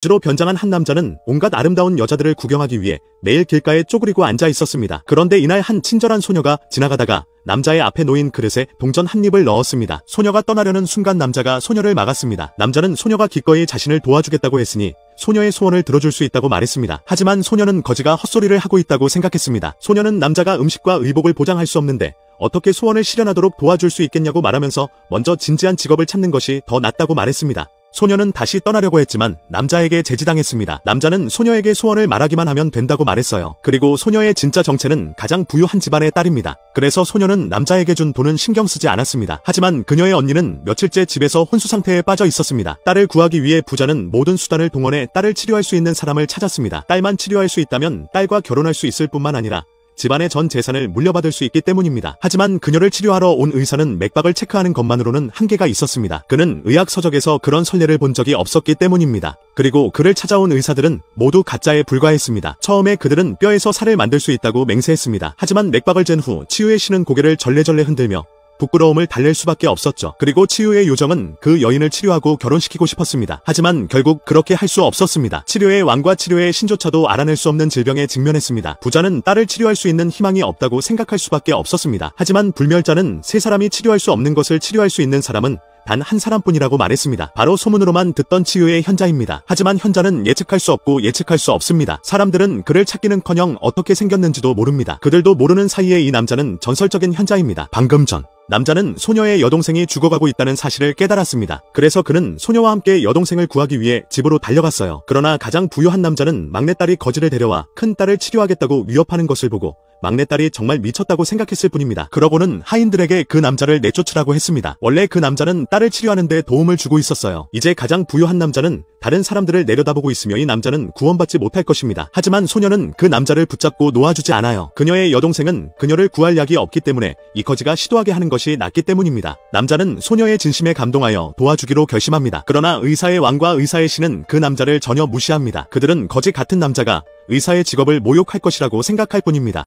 거지로 변장한 한 남자는 온갖 아름다운 여자들을 구경하기 위해 매일 길가에 쪼그리고 앉아 있었습니다. 그런데 이날 한 친절한 소녀가 지나가다가 남자의 앞에 놓인 그릇에 동전 한 입을 넣었습니다. 소녀가 떠나려는 순간 남자가 소녀를 막았습니다. 남자는 소녀가 기꺼이 자신을 도와주겠다고 했으니 소녀의 소원을 들어줄 수 있다고 말했습니다. 하지만 소녀는 거지가 헛소리를 하고 있다고 생각했습니다. 소녀는 남자가 음식과 의복을 보장할 수 없는데 어떻게 소원을 실현하도록 도와줄 수 있겠냐고 말하면서 먼저 진지한 직업을 찾는 것이 더 낫다고 말했습니다. 소녀는 다시 떠나려고 했지만 남자에게 제지당했습니다. 남자는 소녀에게 소원을 말하기만 하면 된다고 말했어요. 그리고 소녀의 진짜 정체는 가장 부유한 집안의 딸입니다. 그래서 소녀는 남자에게 준 돈은 신경 쓰지 않았습니다. 하지만 그녀의 언니는 며칠째 집에서 혼수 상태에 빠져 있었습니다. 딸을 구하기 위해 부자는 모든 수단을 동원해 딸을 치료할 수 있는 사람을 찾았습니다. 딸만 치료할 수 있다면 딸과 결혼할 수 있을 뿐만 아니라 집안의 전 재산을 물려받을 수 있기 때문입니다. 하지만 그녀를 치료하러 온 의사는 맥박을 체크하는 것만으로는 한계가 있었습니다. 그는 의학 서적에서 그런 선례를 본 적이 없었기 때문입니다. 그리고 그를 찾아온 의사들은 모두 가짜에 불과했습니다. 처음에 그들은 뼈에서 살을 만들 수 있다고 맹세했습니다. 하지만 맥박을 잰 후 치유의 신은 고개를 절레절레 흔들며 부끄러움을 달랠 수밖에 없었죠. 그리고 치유의 요정은 그 여인을 치료하고 결혼시키고 싶었습니다. 하지만 결국 그렇게 할 수 없었습니다. 치료의 왕과 치료의 신조차도 알아낼 수 없는 질병에 직면했습니다. 부자는 딸을 치료할 수 있는 희망이 없다고 생각할 수밖에 없었습니다. 하지만 불멸자는 세 사람이 치료할 수 없는 것을 치료할 수 있는 사람은 단 한 사람뿐이라고 말했습니다. 바로 소문으로만 듣던 치유의 현자입니다. 하지만 현자는 예측할 수 없고 예측할 수 없습니다. 사람들은 그를 찾기는커녕 어떻게 생겼는지도 모릅니다. 그들도 모르는 사이에 이 남자는 전설적인 현자입니다. 방금 전 남자는 소녀의 여동생이 죽어가고 있다는 사실을 깨달았습니다. 그래서 그는 소녀와 함께 여동생을 구하기 위해 집으로 달려갔어요. 그러나 가장 부유한 남자는 막내딸이 거지를 데려와 큰딸을 치료하겠다고 위협하는 것을 보고 막내딸이 정말 미쳤다고 생각했을 뿐입니다. 그러고는 하인들에게 그 남자를 내쫓으라고 했습니다. 원래 그 남자는 딸을 치료하는 데 도움을 주고 있었어요. 이제 가장 부유한 남자는 다른 사람들을 내려다보고 있으며 이 남자는 구원받지 못할 것입니다. 하지만 소녀는 그 남자를 붙잡고 놓아주지 않아요. 그녀의 여동생은 그녀를 구할 약이 없기 때문에 이 거지가 시도하게 하는 것이 낫기 때문입니다. 남자는 소녀의 진심에 감동하여 도와주기로 결심합니다. 그러나 의사의 왕과 의사의 신은 그 남자를 전혀 무시합니다. 그들은 거지 같은 남자가 의사의 직업을 모욕할 것이라고 생각할 뿐입니다.